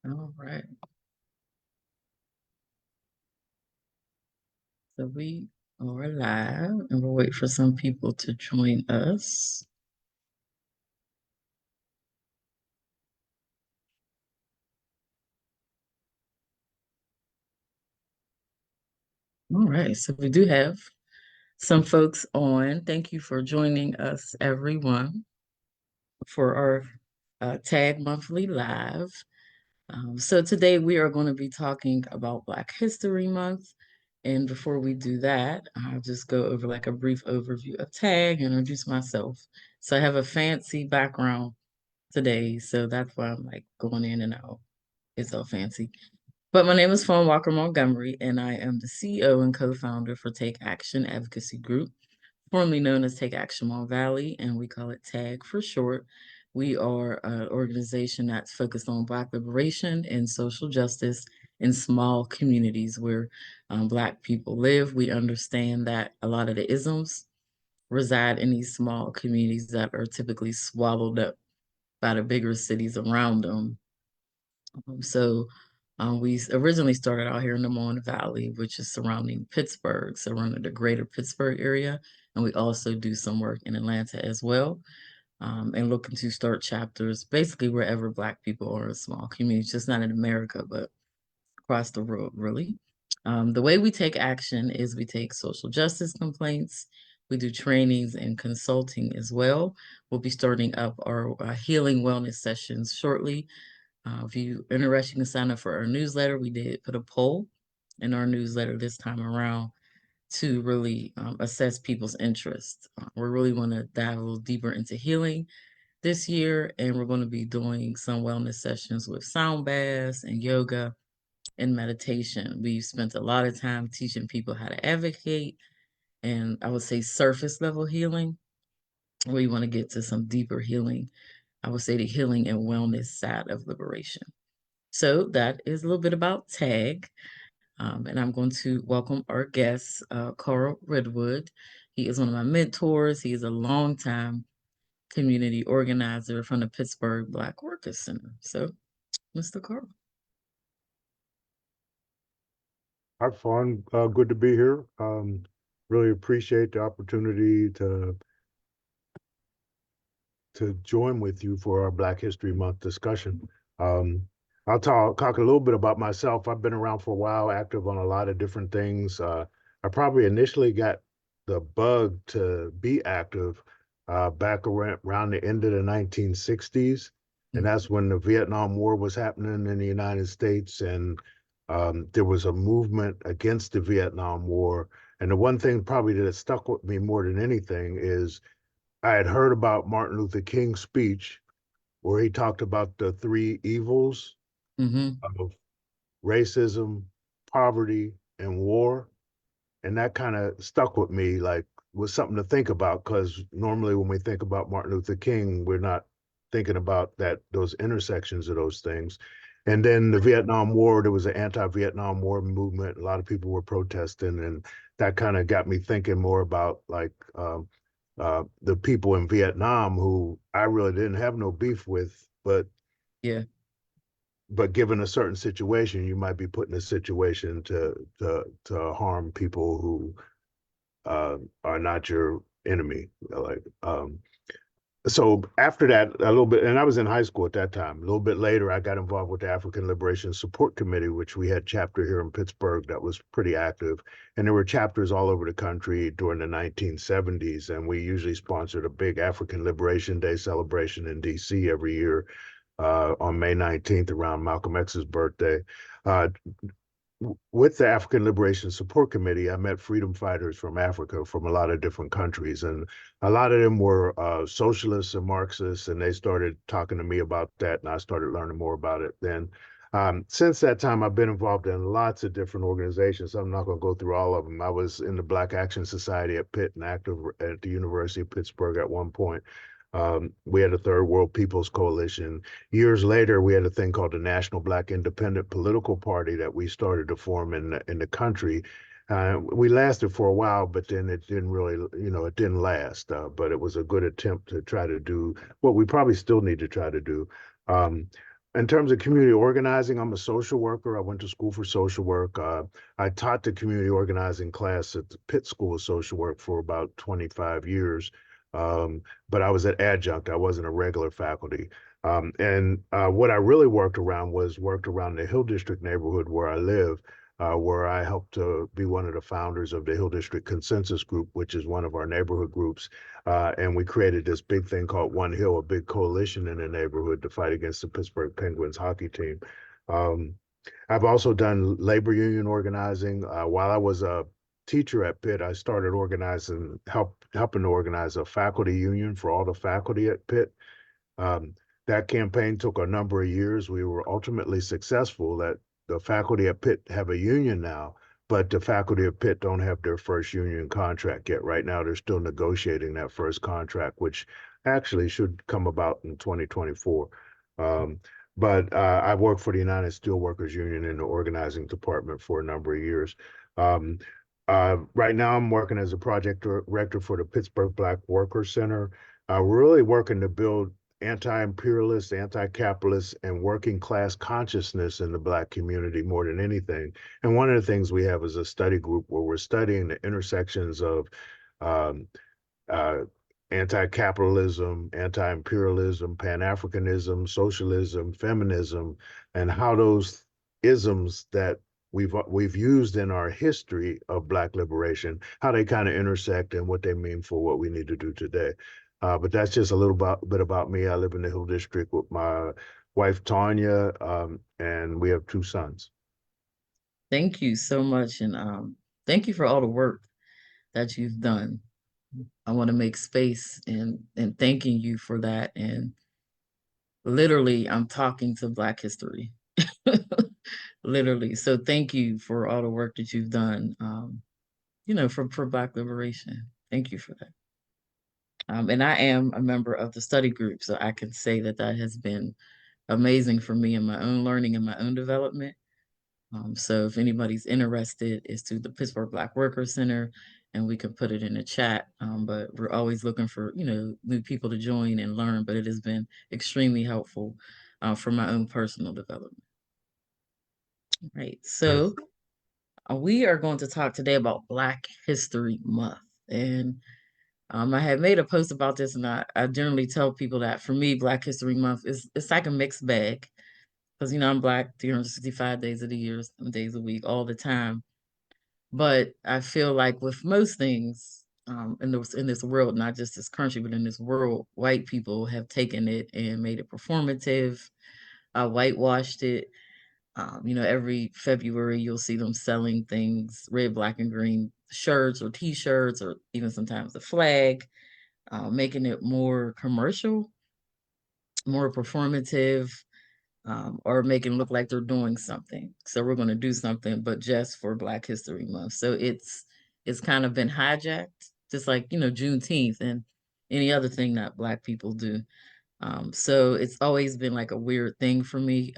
All right. So we are live and we'll wait for some people to join us. All right. So we do have some folks on. Thank you for joining us, everyone, for our TAG Monthly Live. So today we are going to be talking about Black History Month. And before we do that, I'll just go over like a brief overview of TAG and introduce myself. So I have a fancy background today, so that's why I'm like going in and out. It's so fancy. But my name is Fawn Walker Montgomery, and I am the CEO and co-founder for Take Action Advocacy Group, formerly known as Take Action Mon Valley, and we call it TAG for short. We are an organization that's focused on Black liberation and social justice in small communities where Black people live. We understand that a lot of the isms reside in these small communities that are typically swallowed up by the bigger cities around them. We originally started out here in the Mon Valley, which is surrounding Pittsburgh, surrounding the greater Pittsburgh area. And we also do some work in Atlanta as well, and looking to start chapters basically wherever Black people are in small communities, just not in America, but across the world, really. The way we take action is we take social justice complaints. We do trainings and consulting as well. We'll be starting up our healing wellness sessions shortly. If you're interested, you can sign up for our newsletter. We did put a poll in our newsletter this time around to really assess people's interest. We really want to dive a little deeper into healing this year, and we're going to be doing some wellness sessions with sound baths and yoga and meditation. We've spent a lot of time teaching people how to advocate and I would say surface level healing. We want to get to some deeper healing. I would say the healing and wellness side of liberation. So that is a little bit about TAG. And I'm going to welcome our guest, Carl Redwood. He is one of my mentors. He is a longtime community organizer from the Pittsburgh Black Workers Center. So, Mr. Carl. Hi, Fawn. Good to be here. Really appreciate the opportunity to join with you for our Black History Month discussion. Um, I'll talk a little bit about myself. I've been around for a while, active on a lot of different things. I probably initially got the bug to be active back around the end of the 1960s. And that's when the Vietnam War was happening in the United States. And there was a movement against the Vietnam War. And the one thing probably that stuck with me more than anything is I had heard about Martin Luther King's speech where he talked about the three evils Mm-hmm. of racism, poverty, and war. And that kind of stuck with me, like was something to think about, because normally when we think about Martin Luther King, we're not thinking about those intersections of those things. And then the Vietnam War, there was an anti-Vietnam War movement. A lot of people were protesting, and that kind of got me thinking more about like the people in Vietnam who I really didn't have no beef with, Yeah. but given a certain situation, you might be put in a situation to harm people who are not your enemy. So after that, a little bit, and I was in high school at that time. A little bit later, I got involved with the African Liberation Support Committee, which we had chapter here in Pittsburgh that was pretty active. And there were chapters all over the country during the 1970s. And we usually sponsored a big African Liberation Day celebration in DC every year on May 19th around Malcolm X's birthday. Uh, with the African Liberation Support Committee, I met freedom fighters from Africa from a lot of different countries. And a lot of them were socialists and Marxists, and they started talking to me about that, and I started learning more about it then. Since that time, I've been involved in lots of different organizations. I'm not going to go through all of them. I was in the Black Action Society at Pitt and active at the University of Pittsburgh at one point. We had a Third World People's Coalition. Years later, we had a thing called the National Black Independent Political Party that we started to form in the country. We lasted for a while, but then it didn't really, it didn't last. But it was a good attempt to try to do what we probably still need to try to do. Um, In terms of community organizing, I'm a social worker. I went to school for social work. I taught the community organizing class at the Pitt School of Social Work for about 25 years. But I was an adjunct. I wasn't a regular faculty. And what I really worked around the Hill District neighborhood where I live, where I helped to be one of the founders of the Hill District Consensus Group, which is one of our neighborhood groups. And we created this big thing called One Hill, a big coalition in the neighborhood to fight against the Pittsburgh Penguins hockey team. Um, I've also done labor union organizing. While I was a teacher at Pitt, I started helping to organize a faculty union for all the faculty at Pitt. Um, that campaign took a number of years. We were ultimately successful. That the faculty at Pitt have a union now, but the faculty at Pitt don't have their first union contract yet. Right now, they're still negotiating that first contract, which actually should come about in 2024. Um, but I've worked for the United Steelworkers Union in the organizing department for a number of years. Um, right now, I'm working as a project director for the Pittsburgh Black Workers Center. We're really working to build anti-imperialist, anti-capitalist, and working class consciousness in the Black community more than anything. And one of the things we have is a study group where we're studying the intersections of um, uh, anti-capitalism, anti-imperialism, Pan-Africanism, socialism, feminism, and how those isms that we've used in our history of Black liberation, how they kind of intersect and what they mean for what we need to do today. But that's just a bit about me. I live in the Hill District with my wife Tanya, and we have two sons. Thank you so much, and thank you for all the work that you've done. I want to make space and thanking you for that. And literally, I'm talking to Black history, literally. So thank you for all the work that you've done. For Black liberation. Thank you for that. And I am a member of the study group, so I can say that that has been amazing for me in my own learning and my own development. So if anybody's interested, it's to the Pittsburgh Black Workers Center, and we can put it in the chat. But we're always looking for, new people to join and learn, but it has been extremely helpful for my own personal development. Right. So we are going to talk today about Black History Month. And I had made a post about this, and I generally tell people that for me, Black History Month is it's like a mixed bag because I'm Black 365 days of the year, 7 days a week, all the time. But I feel like with most things in this world, not just this country, but in this world, white people have taken it and made it performative, whitewashed it. Every February you'll see them selling things, red, black, and green shirts or T-shirts, or even sometimes a flag, making it more commercial, more performative, or making it look like they're doing something. So we're going to do something, but just for Black History Month. So it's kind of been hijacked, just like Juneteenth and any other thing that Black people do. So it's always been like a weird thing for me.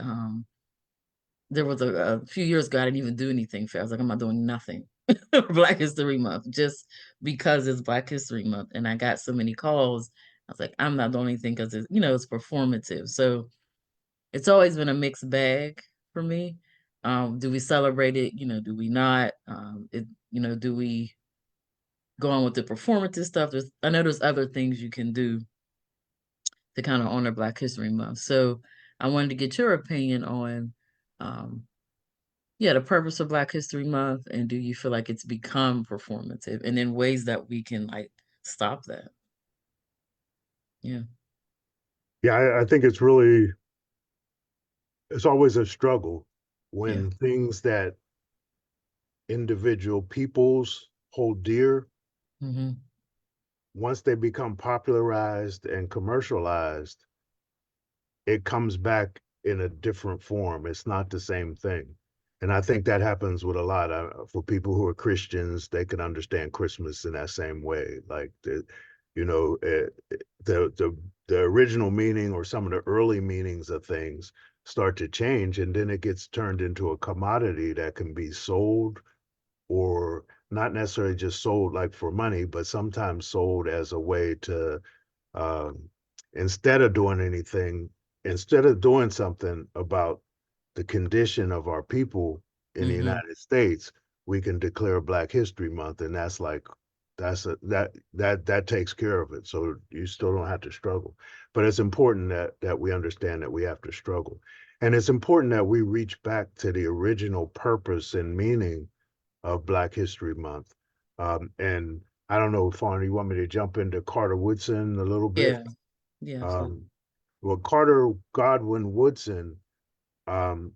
There was a few years ago I didn't even do anything for. I was like, I'm not doing nothing for Black History Month just because it's Black History Month, and I got so many calls. I was like, I'm not doing anything because it's performative. So it's always been a mixed bag for me. Do we celebrate it? Do we not? Do we go on with the performative stuff? I know there's other things you can do to kind of honor Black History Month. So I wanted to get your opinion on, um, yeah, the purpose of Black History Month, and do you feel like it's become performative, and in ways that we can like stop that? Yeah, Yeah, I think it's always a struggle yeah, when things that individual peoples hold dear, hmm once they become popularized and commercialized, it comes back in a different form. It's not the same thing. And I think that happens with a lot for people who are Christians. They can understand Christmas in that same way. Like you know, uh, the the the original meaning or some of the early meanings of things start to change, and then it gets turned into a commodity that can be sold, or not necessarily just sold like for money, but sometimes sold as a way to, um, instead of doing anything, instead of doing something about the condition of our people in the Mhm. United States, we can declare Black History Month, and that's like that takes care of it. So you still don't have to struggle. But it's important that we understand that we have to struggle. And it's important that we reach back to the original purpose and meaning of Black History Month. And I don't know, Fawn, you want me to jump into Carter Woodson a little bit? Yeah. Yeah, absolutely. Um, well, Carter Godwin Woodson um,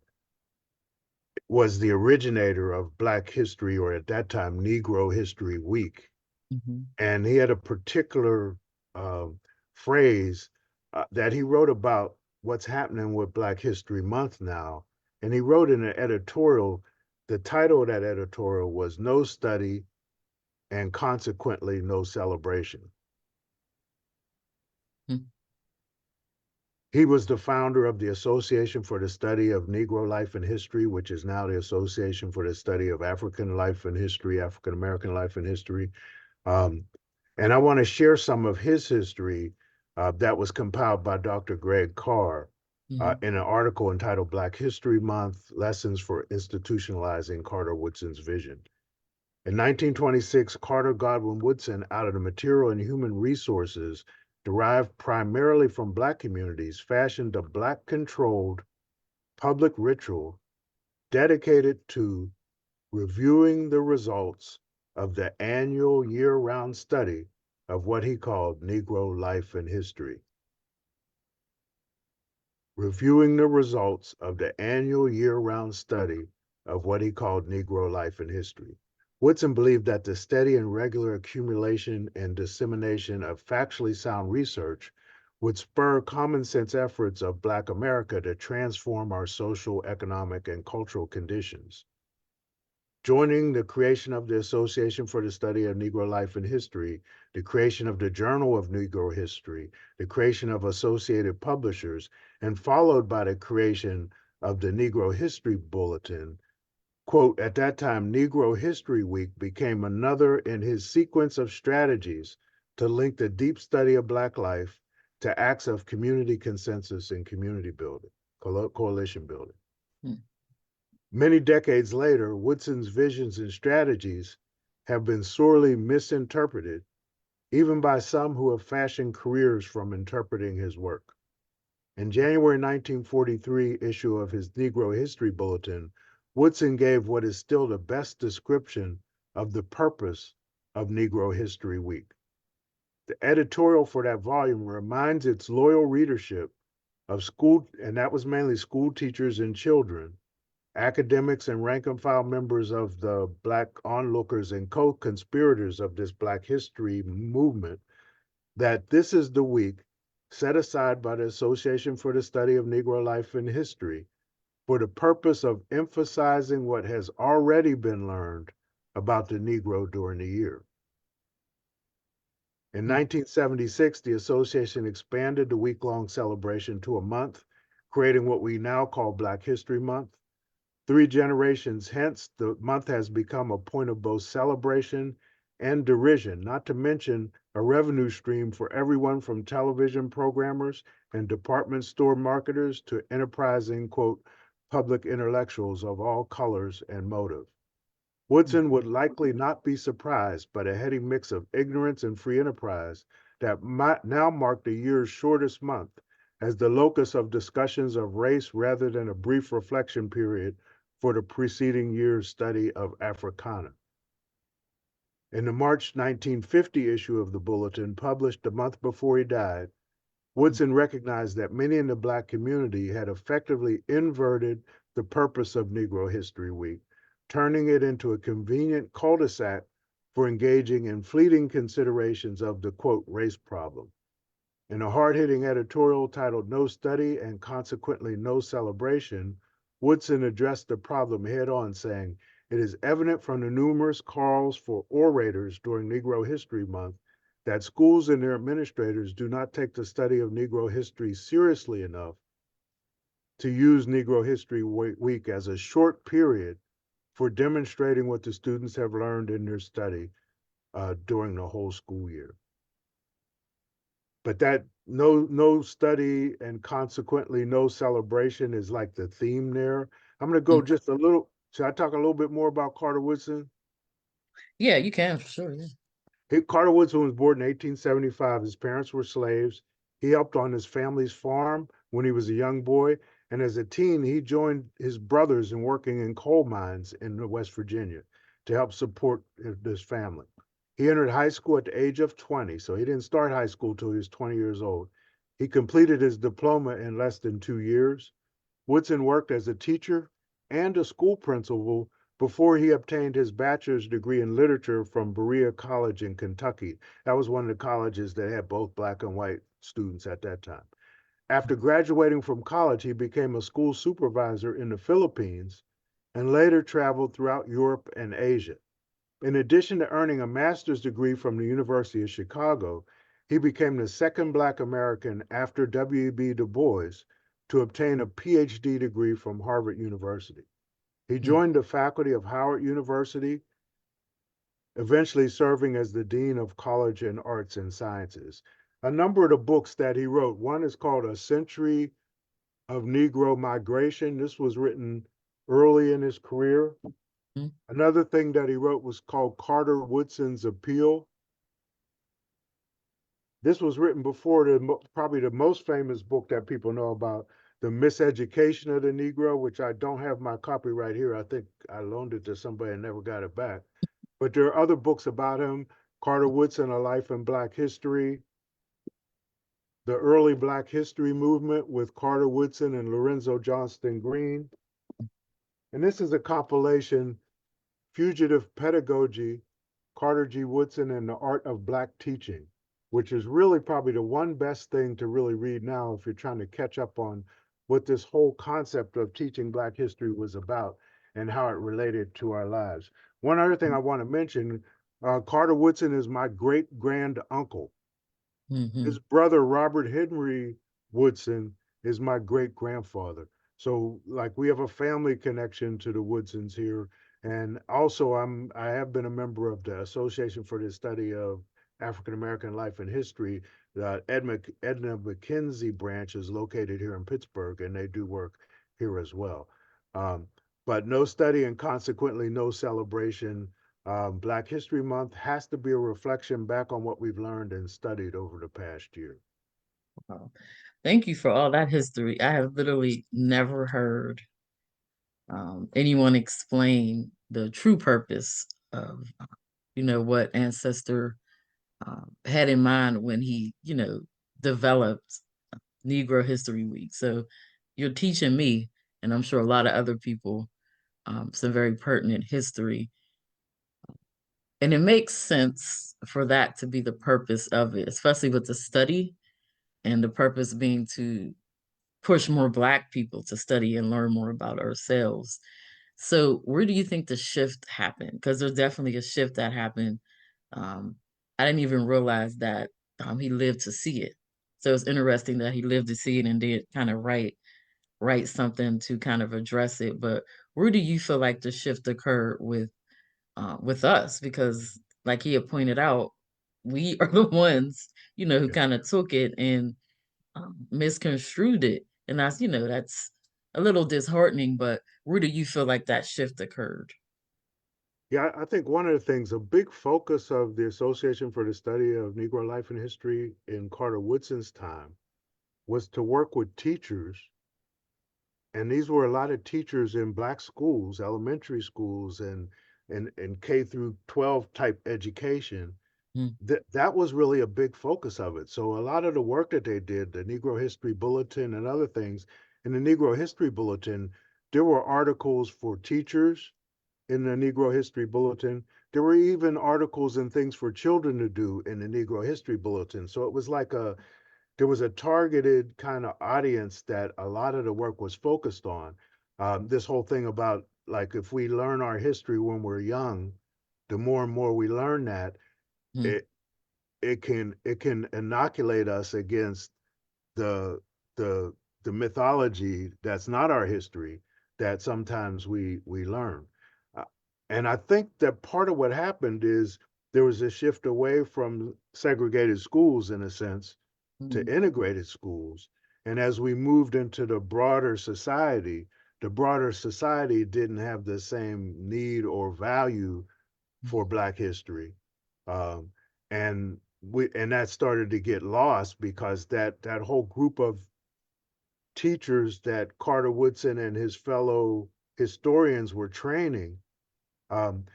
was the originator of Black History, or at that time, Negro History Week. Mhm. And he had a particular uh, phrase that he wrote about what's happening with Black History Month now. And he wrote in an editorial, the title of that editorial was No Study and Consequently No Celebration. Mm. He was the founder of the Association for the Study of Negro Life and History, which is now the Association for the Study of African Life and History, African American Life and History. Um, and I want to share some of his history that was compiled by Dr. Greg Carr Mhm. in an article entitled Black History Month Lessons for Institutionalizing Carter Woodson's Vision. In 1926, Carter Godwin Woodson, out of the material and human resources derived primarily from Black communities, fashioned a Black controlled public ritual dedicated to reviewing the results of the annual year round study of what he called Negro life and history. Reviewing the results of the annual year round study of what he called Negro life and history. Woodson believed that the steady and regular accumulation and dissemination of factually sound research would spur common sense efforts of Black America to transform our social, economic, and cultural conditions. Joining the creation of the Association for the Study of Negro Life and History, the creation of the Journal of Negro History, the creation of associated publishers, and followed by the creation of the Negro History Bulletin. Quote, at that time, Negro History Week became another in his sequence of strategies to link the deep study of Black life to acts of community consensus and community building, coalition building. Mm. Many decades later, Woodson's visions and strategies have been sorely misinterpreted, even by some who have fashioned careers from interpreting his work. In January 1943 issue of his Negro History Bulletin, Woodson gave what is still the best description of the purpose of Negro History Week. The editorial for that volume reminds its loyal readership of school, and that was mainly school teachers and children, academics and rank and file members of the Black onlookers and co-conspirators of this Black history movement, that this is the week set aside by the Association for the Study of Negro Life and History for the purpose of emphasizing what has already been learned about the Negro during the year. In Mm. 1976, the association expanded the week-long celebration to a month, creating what we now call Black History Month. 3 generations hence, the month has become a point of both celebration and derision, not to mention a revenue stream for everyone from television programmers and department store marketers to enterprising, quote, public intellectuals of all colors and motive. Mm. Woodson would likely not be surprised by the heady mix of ignorance and free enterprise that might now mark the year's shortest month as the locus of discussions of race rather than a brief reflection period for the preceding year's study of Africana. In the March 1950 issue of the Bulletin, published the month before he died, Mm. Woodson recognized that many in the Black community had effectively inverted the purpose of Negro History Week, turning it into a convenient cul-de-sac for engaging in fleeting considerations of the, quote, race problem. In a hard-hitting editorial titled No Study and Consequently No Celebration, Woodson addressed the problem head-on, saying, it is evident from the numerous calls for orators during Negro History Month that schools and their administrators do not take the study of Negro history seriously enough to use Negro History Week as a short period for demonstrating what the students have learned in their study during the whole school year. But that no study and consequently no celebration is like the theme there. I'm going to go Mm. just a little. Should I talk a little bit more about Carter Woodson? Yeah, you can for sure. Yeah. Carter Woodson was born in 1875. His parents were slaves. He helped on his family's farm when he was a young boy. And as a teen, he joined his brothers in working in coal mines in West Virginia to help support his family. He entered high school at the age of 20, so he didn't start high school till he was 20 years old. He completed his diploma in less than 2 years. Woodson worked as a teacher and a school principal before he obtained his bachelor's degree in literature from Berea College in Kentucky. That was one of the colleges that had both black and white students at that time. After graduating from college, he became a school supervisor in the Philippines and later traveled throughout Europe and Asia. In addition to earning a master's degree from the University of Chicago, he became the second Black American after W.E.B. Du Bois to obtain a PhD degree from Harvard University. He Mm, joined the faculty of Howard University, eventually serving as the Dean of College and Arts and Sciences. A number of the books that he wrote, one is called A Century of Negro Migration. This was written early in his career. mm, Another thing that he wrote was called Carter Woodson's Appeal. This was written before probably the most famous book that people know about, The Miseducation of the Negro, which I don't have my copy right here. I think I loaned it to somebody and never got it back. But there are other books about him. Carter Woodson, A Life in Black History, The Early Black History Movement with Carter Woodson and Lorenzo Johnston Green. And this is a compilation, Fugitive Pedagogy, Carter G. Woodson and the Art of Black Teaching, which is really probably the one best thing to really read now if you're trying to catch up on what this whole concept of teaching Black history was about and how it related to our lives. One other thing I want to mention, Carter Woodson is my great grand uncle. mm-hmm. His brother, Robert Henry Woodson, is my great grandfather. So, like, we have a family connection to the Woodsons here. And also, I have been a member of the Association for the Study of African American Life and History. The Edna McKenzie branch is located here in Pittsburgh, and they do work here as well. Um, but no study and consequently no celebration. Black History Month has to be a reflection back on what we've learned and studied over the past year. Wow. Thank you for all that history. I have literally never heard anyone explain the true purpose of, what ancestor had in mind when he, developed Negro History Week. So you're teaching me, and I'm sure a lot of other people, some very pertinent history. And it makes sense for that to be the purpose of it, especially with the study and the purpose being to push more Black people to study and learn more about ourselves. So, where do you think the shift happened? Because there's definitely a shift that happened. Um, I didn't even realize that he lived to see it. So it's interesting that he lived to see it and did kind of write something to kind of address it. But where do you feel like the shift occurred with us? Because, like he had pointed out, we are the ones who Yeah. kind of took it and misconstrued it, and that's a little disheartening. But where do you feel like that shift occurred? Yeah, I think one of the things, a big focus of the Association for the Study of Negro Life and History in Carter Woodson's time was to work with teachers. And these were a lot of teachers in Black schools, elementary schools, and K through 12 type education. Mm, That was really a big focus of it. So a lot of the work that they did, the Negro History Bulletin and other things, in the Negro History Bulletin, there were articles for teachers in the Negro History Bulletin. There were even articles and things for children to do in the Negro History Bulletin. So it was like there was a targeted kind of audience that a lot of the work was focused on. This whole thing about like if we learn our history when we're young, the more and more we learn that, mm, it it can inoculate us against the the the mythology that's not our history that sometimes we learn. Uh, and I think that part of what happened is there was a shift away from segregated schools in a sense to Mhm. integrated schools. And as we moved into the broader society didn't have the same need or value for Black history. Um, and that started to get lost because that whole group of teachers that Carter Woodson and his fellow historians were training, um,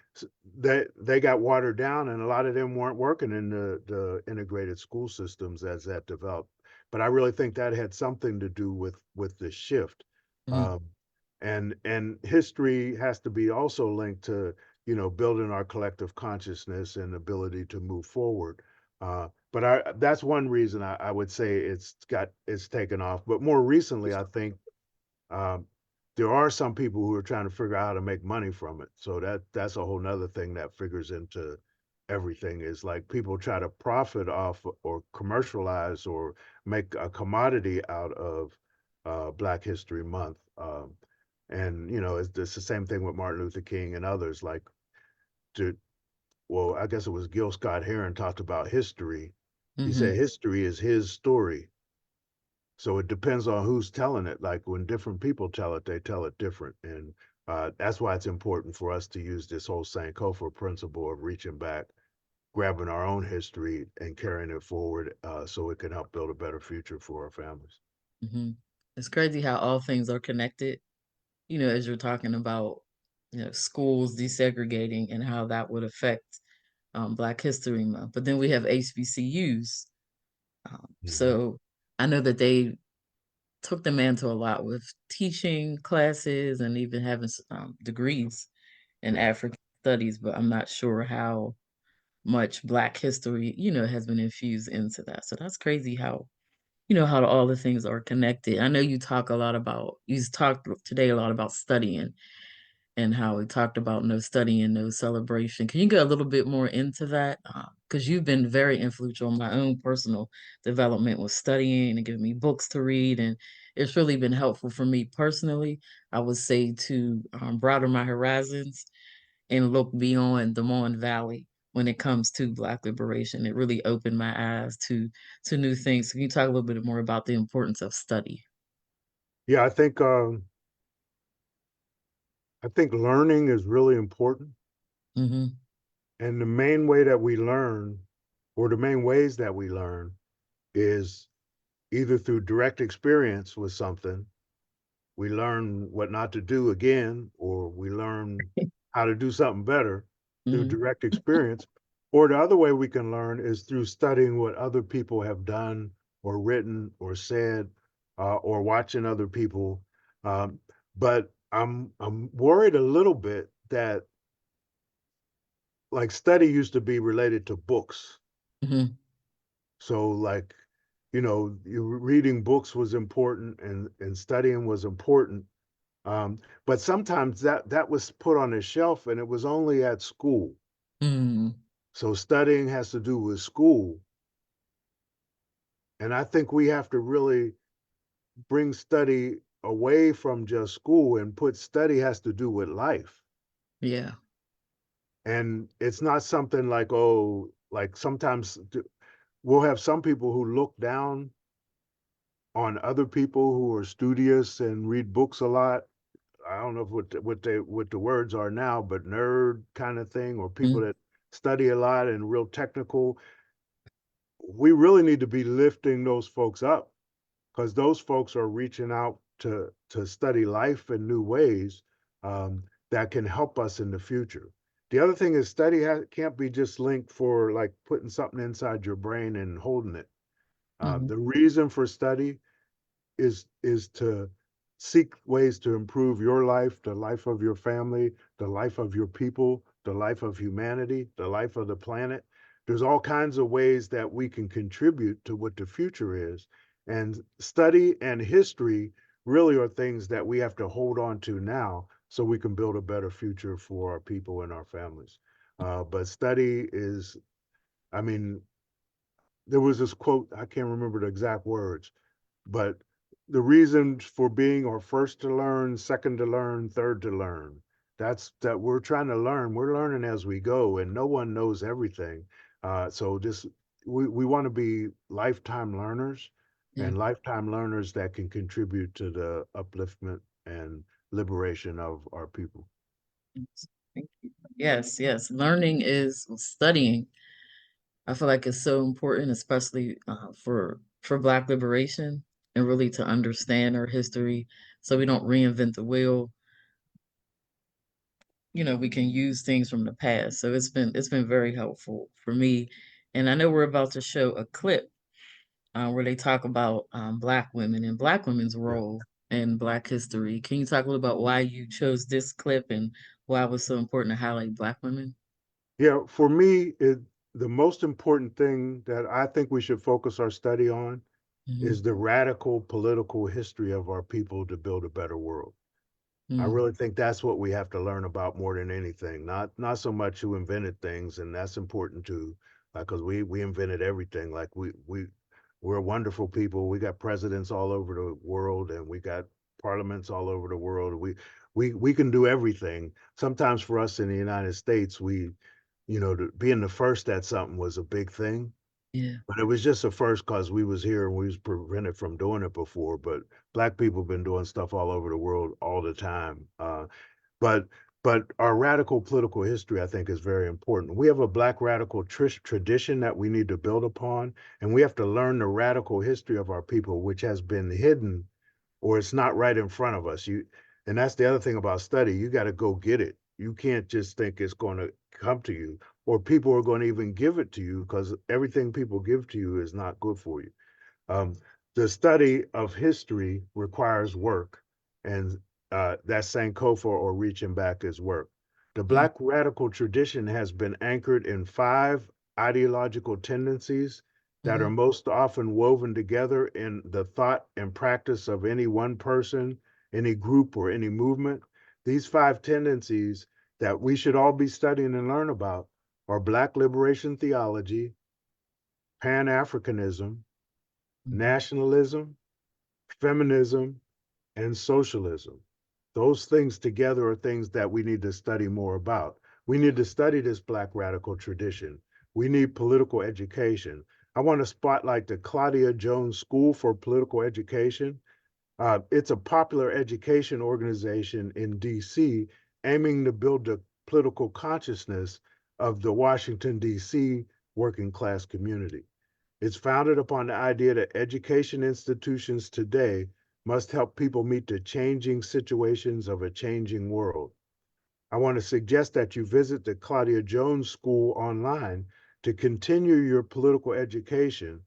they got watered down, and a lot of them weren't working in the integrated school systems as that developed. But I really think that had something to do with the shift. Mhm. Um, and history has to be also linked to building our collective consciousness and ability to move forward. But that's one reason I would say it's taken off. But more recently, I think um, there are some people who are trying to figure out how to make money from it. So that's a whole nother thing that figures into everything is like people try to profit off or commercialize or make a commodity out of Black History Month. And it's the same thing with Martin Luther King and others. Like, to, well, I guess it was Gil Scott Heron talked about history. He said Mhm. history is his story, so it depends on who's telling it. Like when different people tell it, they tell it different. And that's why it's important for us to use this whole Sankofa principle of reaching back, grabbing our own history and carrying it forward so it can help build a better future for our families. Mhm. It's crazy how all things are connected, as you're talking about, schools desegregating and how that would affect Black History Month. But then we have HBCUs. Mhm. So I know that they took the mantle a lot with teaching classes and even having degrees in African studies, but I'm not sure how much Black history, has been infused into that. So that's crazy how, how all the things are connected. I know you talked today a lot about studying and how we talked about no studying, no celebration. Can you go a little bit more into that? Because you've been very influential on my own personal development with studying and giving me books to read, and it's really been helpful for me personally. I would say to broaden my horizons and look beyond the Mon Valley when it comes to Black liberation. It really opened my eyes to new things. Can you talk a little bit more about the importance of study? Yeah, I think learning is really important, Hmm. and the main way that we learn, or the main ways that we learn, is either through direct experience with something. We learn what not to do again, or we learn how to do something better through Hmm. direct experience. Or the other way we can learn is through studying what other people have done or written or said, or watching other people. Um, but I'm worried a little bit that like study used to be related to books. Hmm. So like, reading books was important and studying was important. But sometimes that was put on a shelf and it was only at school. Hmm. So studying has to do with school. And I think we have to really bring study away from just school and put study has to do with life. Yeah. And it's not something like, oh, like sometimes we'll have some people who look down on other people who are studious and read books a lot. I don't know what the words are now, but nerd kind of thing, or people Mm-hmm. that study a lot and real technical. We really need to be lifting those folks up because those folks are reaching out to study life in new ways that can help us in the future. The other thing is can't be just linked for like putting something inside your brain and holding it. Mhm, The reason for study is to seek ways to improve your life, the life of your family, the life of your people, the life of humanity, the life of the planet. There's all kinds of ways that we can contribute to what the future is. And study and history really are things that we have to hold on to now so we can build a better future for our people and our families. But study is, I mean, there was this quote, I can't remember the exact words, but the reason for being or first to learn, second to learn, third to learn. That's that we're trying to learn. We're learning as we go, and no one knows everything. So just we want to be lifetime learners Yeah. and lifetime learners that can contribute to the upliftment and liberation of our people. Yes. Thank you. Yes, yes. Learning is studying. I feel like it's so important, especially for Black liberation and really to understand our history, so we don't reinvent the wheel. We can use things from the past. So it's been very helpful for me. And I know we're about to show a clip where they talk about Black women and Black women's Yeah. role in Black history. Can you talk a little about why you chose this clip and why it was so important to highlight Black women? Yeah, for me, the most important thing that I think we should focus our study on Hmm. is the radical political history of our people to build a better world. I Mm. really think that's what we have to learn about more than anything. Not so much who invented things, and that's important too, because we invented everything. Like we're wonderful people. We got presidents all over the world, and we got parliaments all over the world. We can do everything. Sometimes for us in the United States, being the first at something was a big thing. Yeah. But it was just a first because we was here and we was prevented from doing it before. But Black people have been doing stuff all over the world all the time. But but our radical political history, I think, is very important. We have a Black radical tradition that we need to build upon, and we have to learn the radical history of our people, which has been hidden or it's not right in front of us. And that's the other thing about study. You got to go get it. You can't just think it's going to come to you, or people are going to even give it to you because everything people give to you is not good for you. Um, the study of history requires work, and that's Sankofa or reaching back is work. The Mm. Black radical tradition has been anchored in five ideological tendencies that are Hmm. most often woven together in the thought and practice of any one person, any group, or any movement. These five tendencies that we should all be studying and learn about are Black liberation theology, Pan Africanism, Hmm. nationalism, feminism, and socialism. Those things together are things that we need to study more about. We need to study this Black radical tradition. We need political education. I want to spotlight the Claudia Jones School for Political Education. It's a popular education organization in DC aiming to build the political consciousness of the Washington, DC working class community. It's founded upon the idea that education institutions today must help people meet the changing situations of a changing world. I want to suggest that you visit the Claudia Jones School online to continue your political education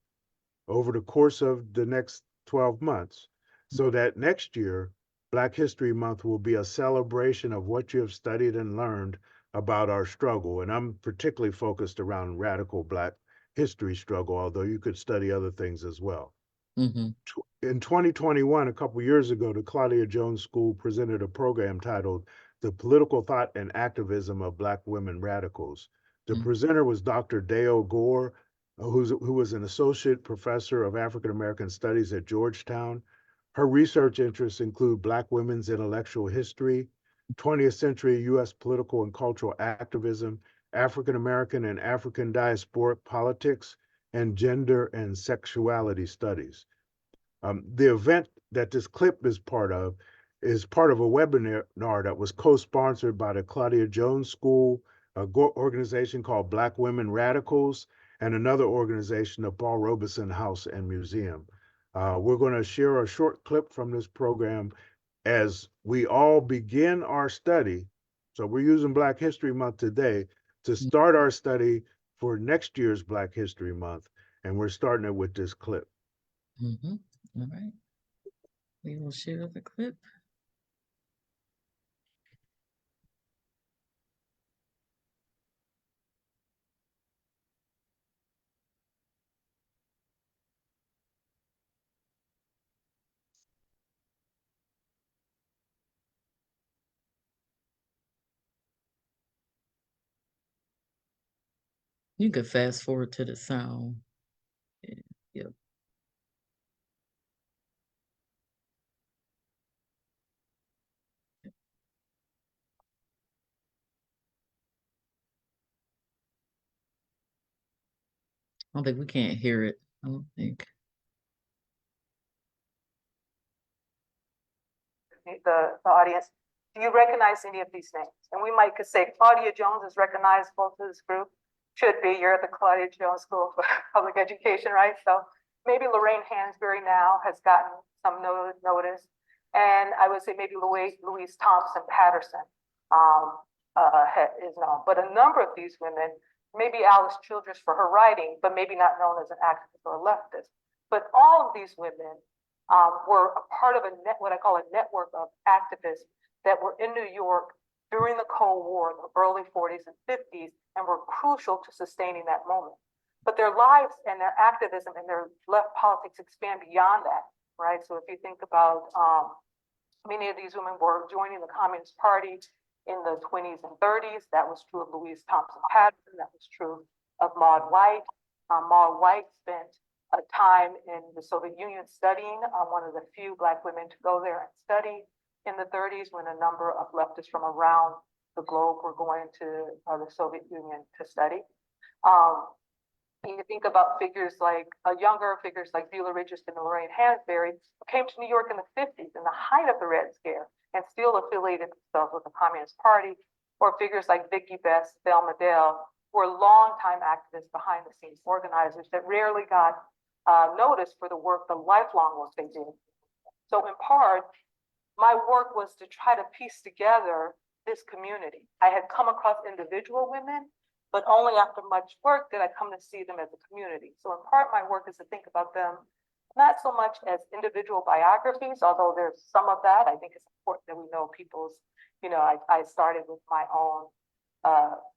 over the course of the next 12 months so that next year, Black History Month will be a celebration of what you have studied and learned about our struggle. And I'm particularly focused around radical Black history struggle, although you could study other things as well. Hmm. In 2021, a couple years ago, the Claudia Jones School presented a program titled The Political Thought and Activism of Black Women Radicals. The Hmm. presenter was Dr. Dale Gore, who was an associate professor of African American studies at Georgetown. Her research interests include Black women's intellectual history, 20th century US political and cultural activism, African American and African diasporic politics, and gender and sexuality studies. The event that this clip is part of a webinar that was co-sponsored by the Claudia Jones School, organization called Black Women Radicals, and another organization, the Paul Robeson House and Museum. We're going to share a short clip from this program as we all begin our study. So we're using Black History Month today to start our study for next year's Black History Month, and we're starting it with this clip. Hmm. All right. We will share the clip. You could fast forward to the sound. Yeah. Yep. don't think we can't hear it. I don't think. The audience, do you recognize any of these names? And we might could say Claudia Jones is recognizable to this group. Should be. You're at the Claudia Jones School of Public Education, right? So maybe Lorraine Hansberry now has gotten some notice. And I would say maybe Louise Thompson Patterson is known. But a number of these women, maybe Alice Childress for her writing, but maybe not known as an activist or a leftist. But all of these women were a part of what I call a network of activists that were in New York during the Cold War in the early 40s and 50s and were crucial to sustaining that moment. But their lives and their activism and their left politics expand beyond that, right? So if you think about many of these women were joining the Communist Party in the 20s and 30s. That was true of Louise Thompson Patterson. That was true of Maud White. Maud White spent a time in the Soviet Union studying, one of the few Black women to go there and study in the 30s when a number of leftists from around the globe were going to the Soviet Union to study. You think about figures like younger figures like Beulah Ridges and Lorraine Hansberry, who came to New York in the 50s in the height of the Red Scare and still affiliated themselves with the Communist Party, or figures like Vicki Best, Thelma Dale, who were longtime activists, behind the scenes organizers that rarely got noticed for the work, the lifelong work they did. So in part, my work was to try to piece together this community. I had come across individual women, but only after much work did I come to see them as a community. So in part, my work is to think about them not so much as individual biographies, although there's some of that. I think it's important that we know people's, I started with my own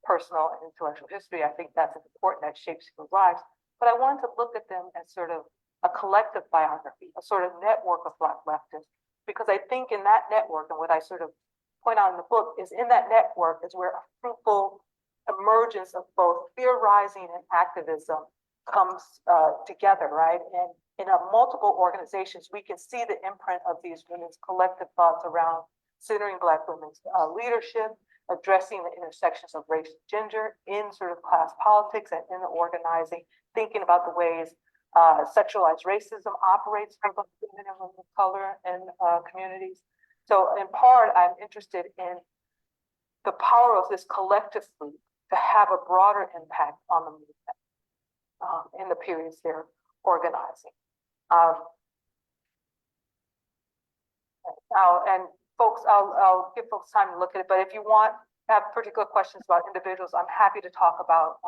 personal and intellectual history. I think that's important, that shapes people's lives. But I wanted to look at them as sort of a collective biography, a sort of network of Black leftists, because I think in that network, and what I sort of point out in the book is in that network is where a fruitful emergence of both theorizing and activism comes together, right? And in multiple organizations, we can see the imprint of these women's collective thoughts around centering Black women's leadership, addressing the intersections of race and gender in sort of class politics and in the organizing, thinking about the ways sexualized racism operates for Black women and women of color and communities. So in part, I'm interested in the power of this collective group to have a broader impact on the movement in the periods they're organizing. And folks, I'll give folks time to look at it, but if you have particular questions about individuals, I'm happy to talk about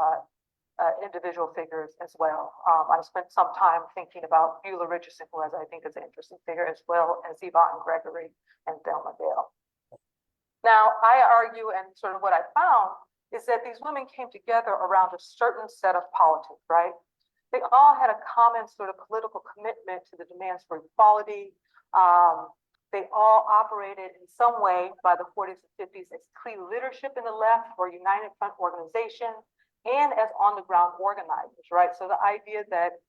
individual figures as well. I spent some time thinking about Beulah Richardson, who I think is an interesting figure, as well as Yvonne Gregory and Thelma Dale. Now, I argue, and sort of what I found, is that these women came together around a certain set of politics, right? They all had a common sort of political commitment to the demands for equality. They all operated in some way by the 40s and 50s as clear leadership in the left or United Front organization and as on-the-ground organizers, right? So the idea that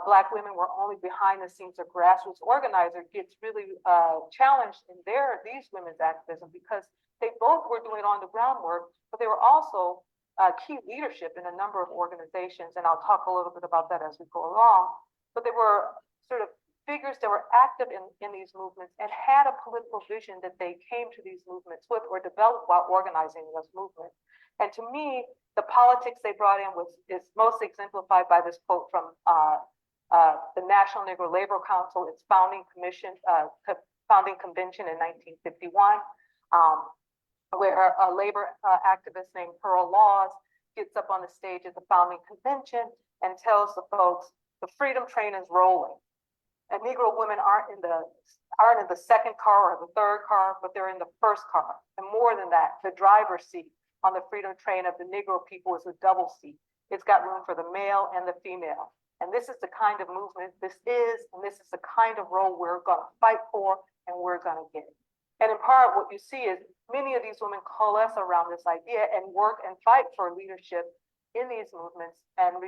Black women were only behind the scenes or grassroots organizer gets really challenged in these women's activism because they both were doing on-the-ground work, but they were also key leadership in a number of organizations, and I'll talk a little bit about that as we go along. But they were sort of figures that were active in these movements and had a political vision that they came to these movements with or developed while organizing those movements. And to me, the politics they brought in is most exemplified by this quote from the National Negro Labor Council, its founding convention in 1951, where a labor activist named Pearl Laws gets up on the stage at the founding convention and tells the folks, the freedom train is rolling. And Negro women aren't in the second car or the third car, but they're in the first car. And more than that, the driver's seat on the freedom train of the Negro people is a double seat. It's got room for the male and the female. And this is the kind of movement this is the kind of role we're going to fight for and we're going to get. And in part, what you see is many of these women coalesce around this idea and work and fight for leadership in these movements and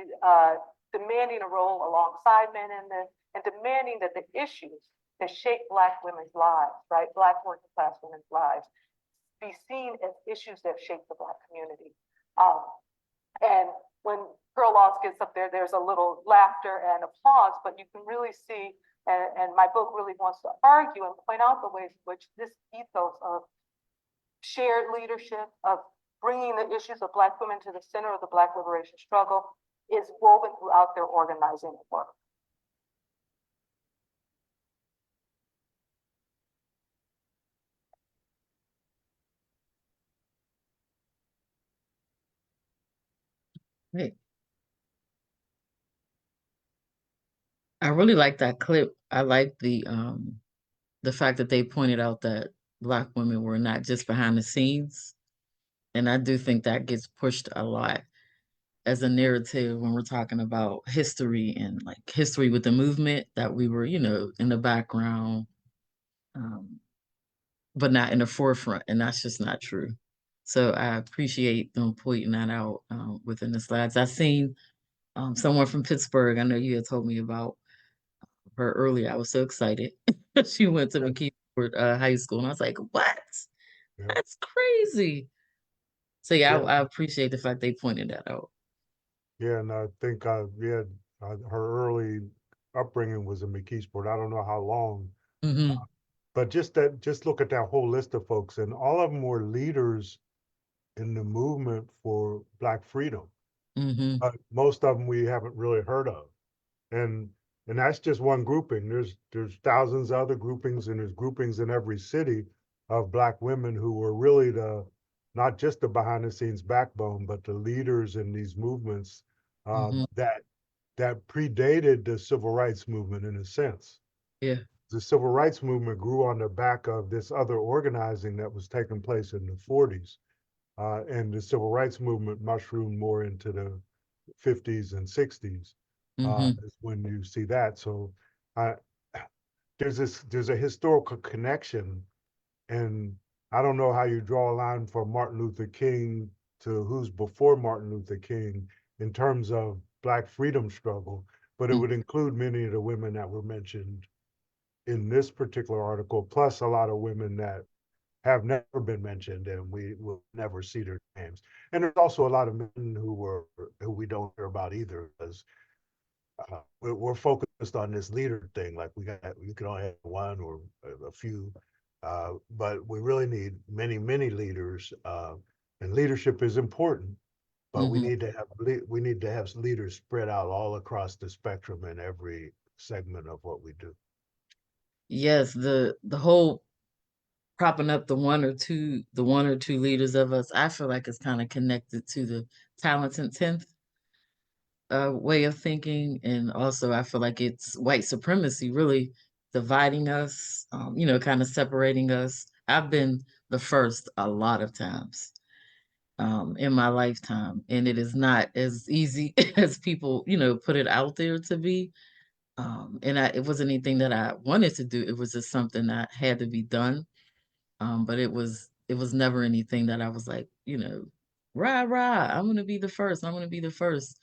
demanding a role alongside men in this and demanding that the issues that shape Black women's lives, right, Black working class women's lives, be seen as issues that shape the Black community. And when Girl Loss gets up there, there's a little laughter and applause, but you can really see, and my book really wants to argue and point out the ways in which this ethos of shared leadership, of bringing the issues of Black women to the center of the Black liberation struggle is woven throughout their organizing work. Hey, I really like that clip. I like the fact that they pointed out that Black women were not just behind the scenes. And I do think that gets pushed a lot as a narrative when we're talking about history and like history with the movement, that we were, in the background, um, but not in the forefront. And that's just not true. So I appreciate them pointing that out within the slides. I seen someone from Pittsburgh. I know you had told me about her earlier. I was so excited. She went to Yeah. McKeesport High School, and I was like, "What? Yeah. That's crazy." So yeah, Yeah. I appreciate the fact they pointed that out. Yeah, and I think her early upbringing was in McKeesport. I don't know how long, Hmm. but just look at that whole list of folks, and all of them were leaders in the movement for Black freedom. Hmm. Most of them we haven't really heard of, and that's just one grouping. There's thousands of other groupings, and there's groupings in every city of Black women who were really the not just the behind the scenes backbone, but the leaders in these movements Hmm. that predated the civil rights movement in a sense. Yeah. The civil rights movement grew on the back of this other organizing that was taking place in the 40s. And the civil rights movement mushroomed more into the 50s and 60s, Hmm. is when you see that. So uh, there's a historical connection, and I don't know how you draw a line from Martin Luther King to who's before Martin Luther King in terms of Black freedom struggle, but it would include many of the women that were mentioned in this particular article, plus a lot of women that have never been mentioned and we will never see their names. And there's also a lot of men who we don't hear about either, because we're focused on this leader thing. Like you can only have one or a few, but we really need many leaders. And leadership is important, but Hmm. we need to have leaders spread out all across the spectrum in every segment of what we do. Yes, the whole propping up the one or two leaders of us, I feel like it's kind of connected to the talented tenth way of thinking, and also I feel like it's white supremacy really dividing us, kind of separating us. I've been the first a lot of times in my lifetime, and it is not as easy as people, put it out there to be. And it wasn't anything that I wanted to do. It was just something that had to be done. But it was never anything that I was like, rah rah, I'm gonna be the first. I'm gonna be the first.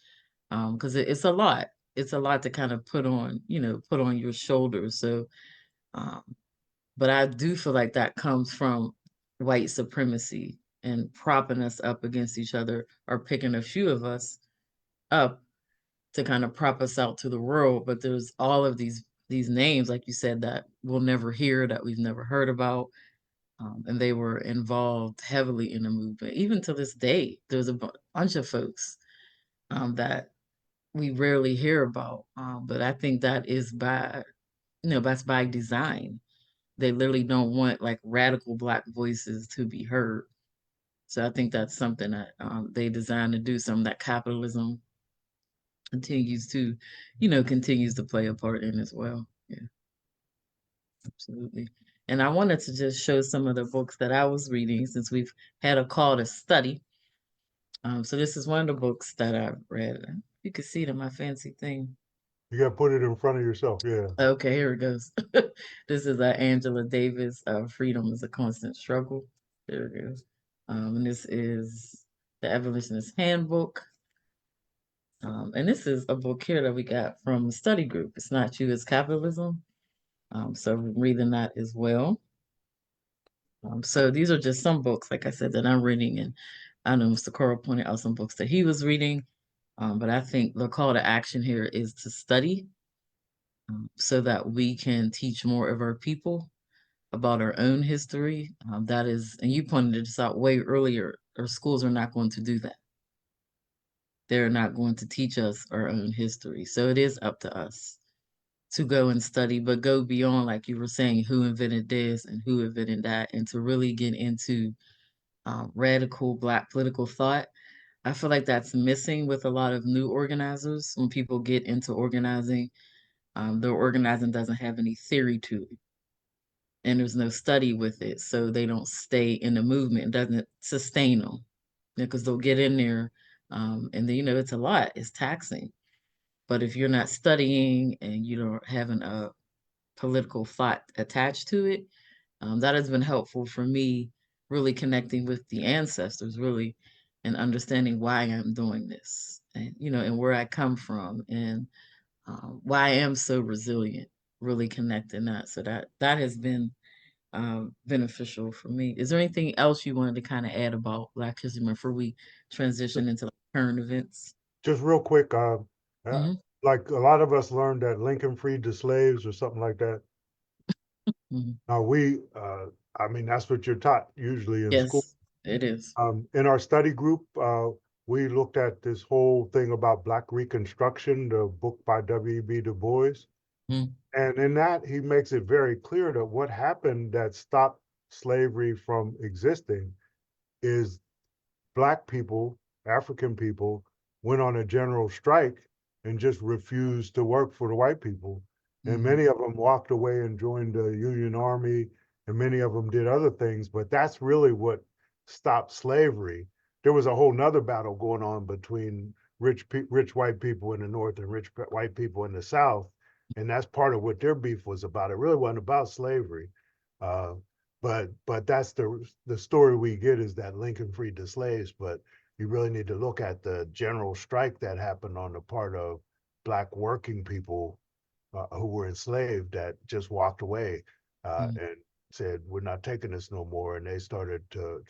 Because it's a lot. It's a lot to kind of put on your shoulders. So, um, but I do feel like that comes from white supremacy and propping us up against each other, or picking a few of us up to kind of prop us out to the world. But there's all of these names, like you said, that we'll never hear, that we've never heard about. And they were involved heavily in the movement. Even to this day, there's a bunch of folks that we rarely hear about. But I think that is that's by design. They literally don't want like radical Black voices to be heard. So I think that's something that they designed to do, something that capitalism continues to play a part in as well. Yeah, absolutely. And I wanted to just show some of the books that I was reading since we've had a call to study. So this is one of the books that I've read. You can see it in my fancy thing. You got to put it in front of yourself. Yeah. Okay, here it goes. This is Angela Davis. Freedom is a constant struggle. There it goes. And this is the Evolutionist Handbook. And this is a book here that we got from the study group. It's Not You, It's Capitalism. So I'm reading that as well. So these are just some books, like I said, that I'm reading. And I know Mr. Coral pointed out some books that he was reading. But I think the call to action here is to study so that we can teach more of our people about our own history. That is, and you pointed this out way earlier, our schools are not going to do that. They're not going to teach us our own history. So it is up to us to go and study, but go beyond, like you were saying, who invented this and who invented that, and to really get into radical Black political thought. I feel like that's missing with a lot of new organizers. When people get into organizing, their organizing doesn't have any theory to it, and there's no study with it, so they don't stay in the movement. It doesn't sustain them because they'll get in there, and then it's a lot. It's taxing. But if you're not studying and you don't having a political thought attached to it, that has been helpful for me, really connecting with the ancestors, really, and understanding why I'm doing this, and and where I come from, and why I am so resilient. Really connecting that, so that has been beneficial for me. Is there anything else you wanted to kind of add about Black History Month before we transition into like, current events? Just real quick, Hmm. like a lot of us learned that Lincoln freed the slaves or something like that. Hmm. I mean, that's what you're taught usually in school. Yes, it is. In our study group, we looked at this whole thing about Black Reconstruction, the book by W.E.B. Du Bois. Mm-hmm. And in that, he makes it very clear that what happened that stopped slavery from existing is Black people, African people, went on a general strike and just refused to work for the white people. And Mm-hmm. many of them walked away and joined the Union Army, and many of them did other things. But that's really what stopped slavery. There was a whole nother battle going on between rich white people in the North and rich white people in the South. And that's part of what their beef was about. It really wasn't about slavery. Uh, but that's the story we get is that Lincoln freed the slaves, but you really need to look at the general strike that happened on the part of Black working people who were enslaved that just walked away and said, "We're not taking this no more," and they started to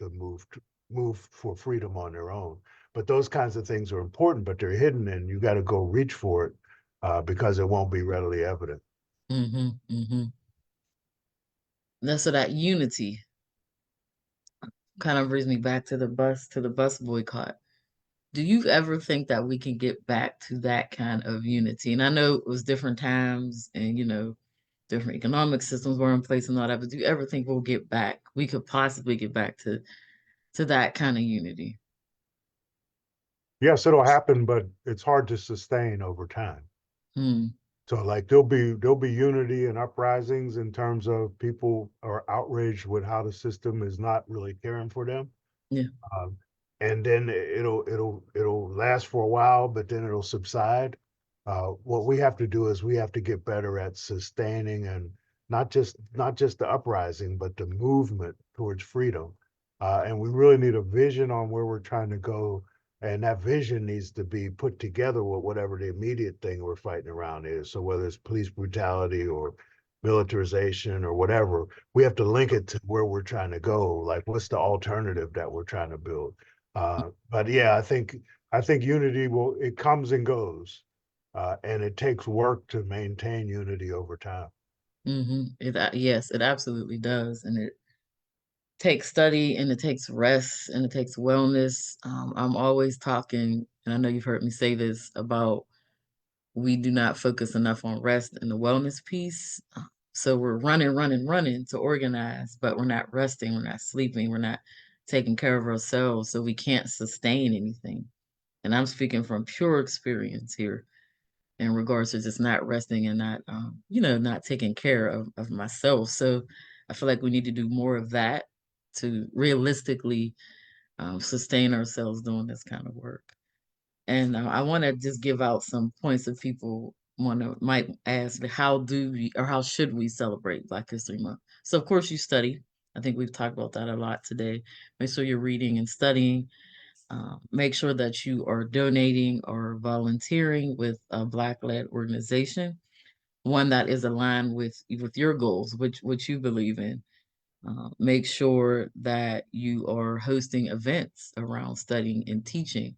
move for freedom on their own. But those kinds of things are important, but they're hidden, and you got to go reach for it because it won't be readily evident. Mm-hmm. Mm-hmm. That's so that unity kind of brings me back to the bus boycott. Do you ever think that we can get back to that kind of unity? And I know it was different times and different economic systems were in place and all that, but do you ever think we could possibly get back to that kind of unity? Yes, it'll happen, but it's hard to sustain over time. Hmm. So like there'll be unity and uprisings in terms of people are outraged with how the system is not really caring for them. Yeah. Um, and then it'll last for a while, but then it'll subside. What we have to do is we have to get better at sustaining and not just the uprising, but the movement towards freedom. And we really need a vision on where we're trying to go, and that vision needs to be put together with whatever the immediate thing we're fighting around is. So whether it's police brutality or militarization or whatever, we have to link it to where we're trying to go. Like, what's the alternative that we're trying to build? But yeah, I think unity it comes and goes, and it takes work to maintain unity over time. Yes, it absolutely does, and it takes study and it takes rest and it takes wellness. I'm always talking, and I know you've heard me say this about we do not focus enough on rest and the wellness piece. So we're running, running, running to organize, but we're not resting, we're not sleeping, we're not taking care of ourselves, so we can't sustain anything. And I'm speaking from pure experience here in regards to just not resting and not, not taking care of myself. So I feel like we need to do more of that to realistically sustain ourselves doing this kind of work. And I want to just give out some points that people might ask, how do we or how should we celebrate Black History Month? So of course you study. I think we've talked about that a lot today. Make sure you're reading and studying. Make sure that you are donating or volunteering with a Black-led organization, one that is aligned with your goals, which you believe in. Make sure that you are hosting events around studying and teaching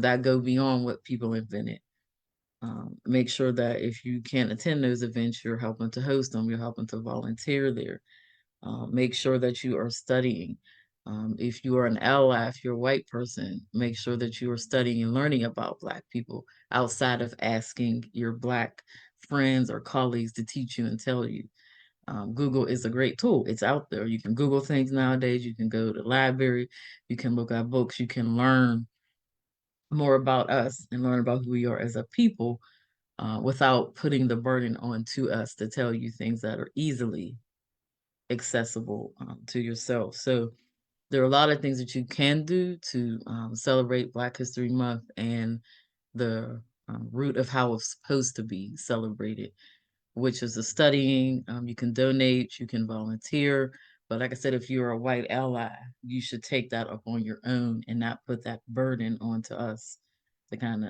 that go beyond what people invented. Make sure that if you can't attend those events, you're helping to host them, you're helping to volunteer there. Make sure that you are studying. If you are an ally, if you're a white person, make sure that you are studying and learning about Black people outside of asking your Black friends or colleagues to teach you and tell you. Google is a great tool. It's out there. You can Google things nowadays. You can go to the library. You can look at books. You can learn more about us and learn about who we are as a people without putting the burden on to us to tell you things that are easily accessible to yourself. So there are a lot of things that you can do to celebrate Black History Month and the root of how it's supposed to be celebrated, which is the studying. You can donate, you can volunteer. But like I said, if you're a white ally, you should take that up on your own and not put that burden onto us to kind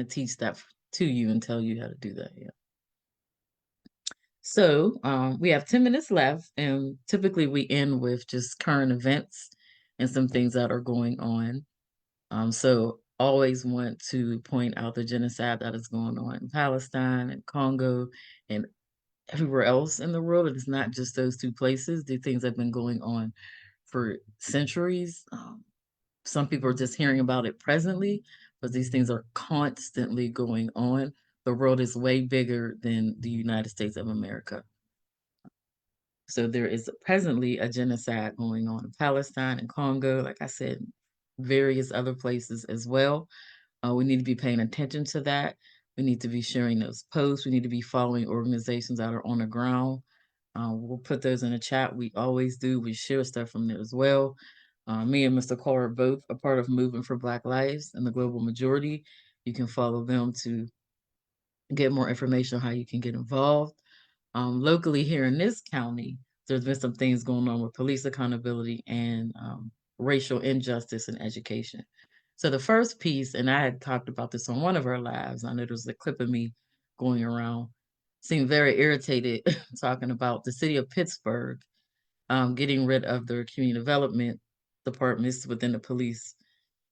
of teach that to you and tell you how to do that. Yeah. So we have 10 minutes left, and typically we end with just current events and some things that are going on. So always want to point out the genocide that is going on in Palestine and Congo and everywhere else in the world. It is not just those two places. The things have been going on for centuries. Some people are just hearing about it presently, but these things are constantly going on. The world is way bigger than the United States of America. So there is presently a genocide going on in Palestine and Congo, like I said, various other places as well. We need to be paying attention to that. We need to be sharing those posts. We need to be following organizations that are on the ground. We'll put those in the chat. We always do. We share stuff from there as well. Me and Mr. Carr are both a part of Moving for Black Lives and the Global Majority. You can follow them to get more information on how you can get involved. Locally here in this county, there's been some things going on with police accountability and racial injustice in education. So the first piece, and I had talked about this on one of our lives, I know there was a clip of me going around, seemed very irritated talking about the city of Pittsburgh getting rid of their community development departments within the police.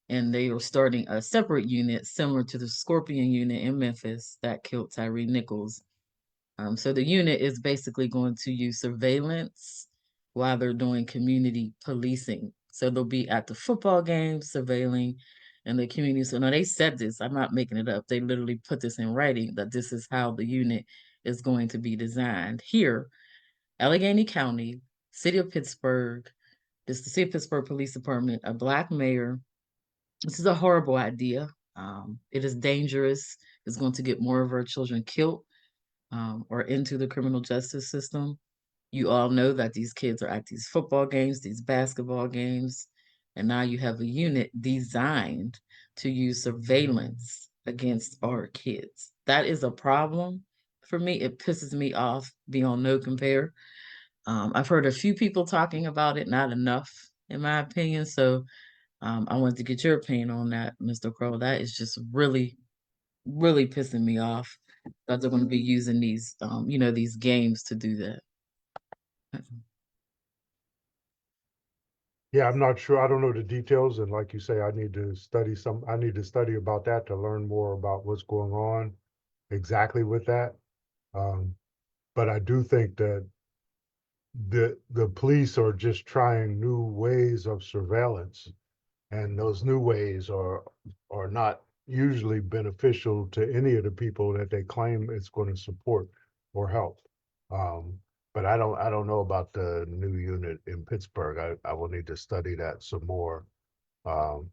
And they were starting a separate unit similar to the Scorpion unit in Memphis that killed Tyree Nichols. So the unit is basically going to use surveillance while they're doing community policing. So they'll be at the football games surveilling in the community. So now they said this, I'm not making it up. They literally put this in writing that this is how the unit is going to be designed. Here, Allegheny County, City of Pittsburgh, this is the City of Pittsburgh Police Department, a Black mayor. This is a horrible idea. It is dangerous. It's going to get more of our children killed or into the criminal justice system. You all know that these kids are at these football games, these basketball games, and now you have a unit designed to use surveillance against our kids. That is a problem for me. It pisses me off beyond no compare. I've heard a few people talking about it, not enough, in my opinion. So I wanted to get your opinion on that, Mr. Crow. That is just really, really pissing me off that they're going to be using these, these games to do that. Yeah, I'm not sure. I don't know the details. And like you say, I need to study about that to learn more about what's going on exactly with that. Um, but I do think that the police are just trying new ways of surveillance, and those new ways are not usually beneficial to any of the people that they claim it's going to support or help. Um, but I don't know about the new unit in Pittsburgh. I will need to study that some more. Um,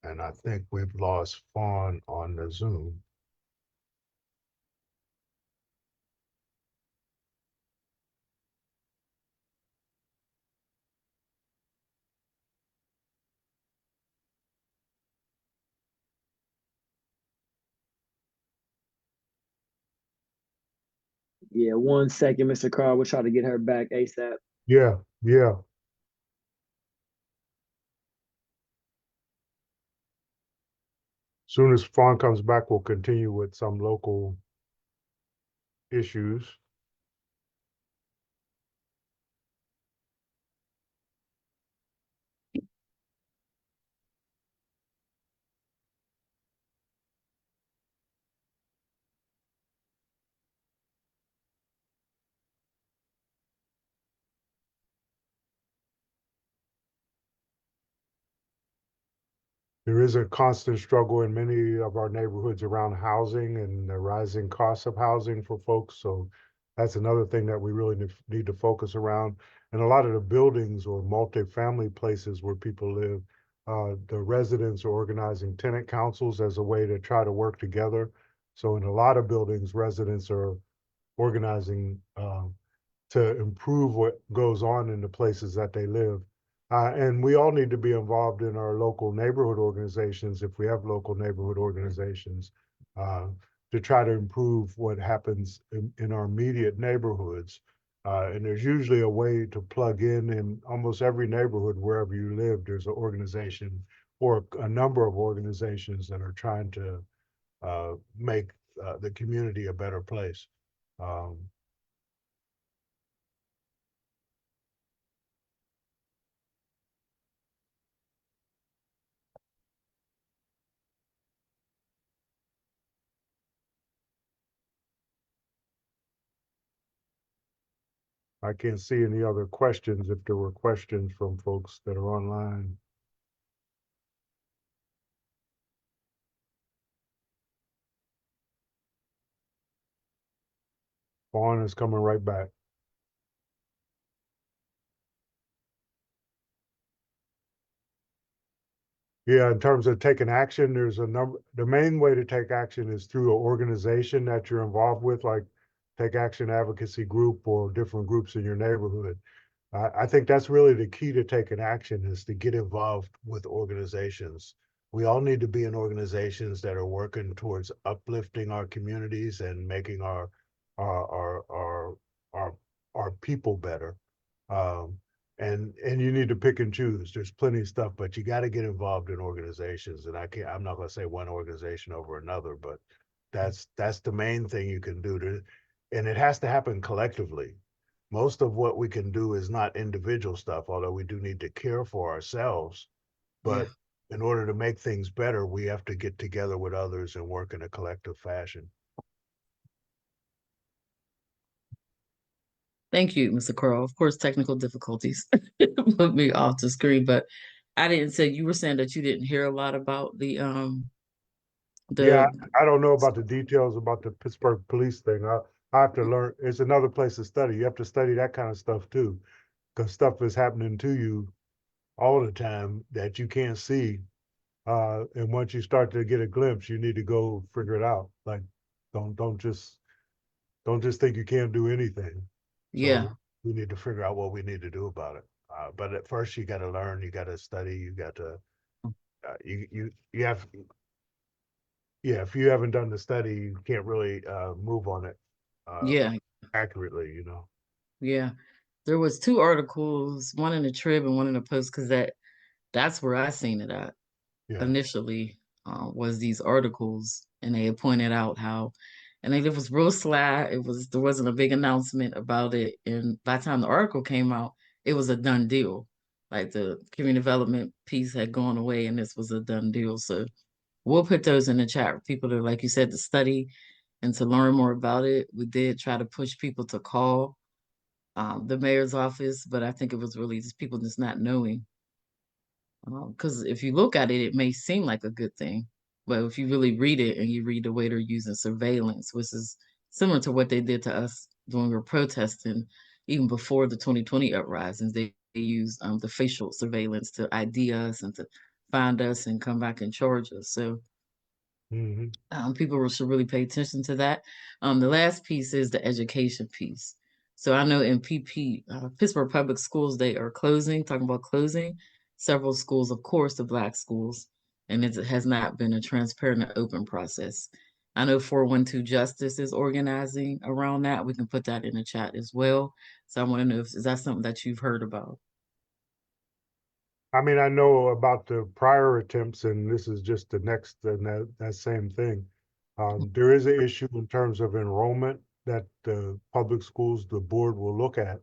and I think we've lost Fawn on the Zoom. Yeah, 1 second, Mr. Carr. We'll try to get her back ASAP. Yeah, yeah. Soon as Fawn comes back, we'll continue with some local issues. There is a constant struggle in many of our neighborhoods around housing and the rising costs of housing for folks. So that's another thing that we really need to focus around. And a lot of the buildings or multifamily places where people live, the residents are organizing tenant councils as a way to try to work together. So in a lot of buildings, residents are organizing to improve what goes on in the places that they live. And we all need to be involved in our local neighborhood organizations, if we have local neighborhood organizations, uh, to try to improve what happens in our immediate neighborhoods. And there's usually a way to plug in almost every neighborhood, wherever you live, there's an organization or a number of organizations that are trying to make the community a better place. Um, I can't see any other questions if there were questions from folks that are online. Vaughn is coming right back. Yeah, in terms of taking action, there's a number. The main way to take action is through an organization that you're involved with, like Take Action Advocacy Group or different groups in your neighborhood. I think that's really the key to taking action, is to get involved with organizations. We all need to be in organizations that are working towards uplifting our communities and making our our our our, our people better. Um, and you need to pick and choose. There's plenty of stuff, but you got to get involved in organizations. And I'm not going to say one organization over another, but that's the main thing you can do to, and it has to happen collectively. Most of what we can do is not individual stuff, although we do need to care for ourselves. Yeah. But in order to make things better, we have to get together with others and work in a collective fashion. Thank you, Mr. Crow. Of course, technical difficulties put me off the screen, but I didn't say, you were saying that you didn't hear a lot about Yeah, the I don't know about the details about the Pittsburgh police thing. I have to learn. It's another place to study. You have to study that kind of stuff too, because stuff is happening to you all the time that you can't see. And once you start to get a glimpse, you need to go figure it out. Like, don't just think you can't do anything. yeah, So we need to figure out what we need to do about it. But at first, you got to learn. You got to study. You got to you have, yeah, if you haven't done the study, you can't really move on it uh, yeah, accurately, you know. yeah. There was two articles, one in the Trib and one in the Post, because that's where I seen it at Yeah. initially, was these articles, and they had pointed out how, and it was real sly. There wasn't a big announcement about it, and by the time the article came out, it was a done deal. Like the community development piece had gone away, and this was a done deal. So we'll put those in the chat for people to, like you said, to study and to learn more about it. We did try to push people to call the mayor's office, but I think it was really just people just not knowing. Because if you look at it, it may seem like a good thing, but if you really read it and you read the way they're using surveillance, which is similar to what they did to us when we were protesting, even before the 2020 uprisings, they used the facial surveillance to ID us and to find us and come back and charge us. So Hmm. people should really pay attention to that. The last piece is the education piece. So I know in Pittsburgh Public Schools, they are closing, talking about closing several schools, of course, the Black schools, and it has not been a transparent and open process. I know 412 Justice is organizing around that. We can put that in the chat as well. So I want to know, is that something that you've heard about? I mean, I know about the prior attempts, and this is just the next, and that same thing. There is an issue in terms of enrollment that the public schools, the board will look at.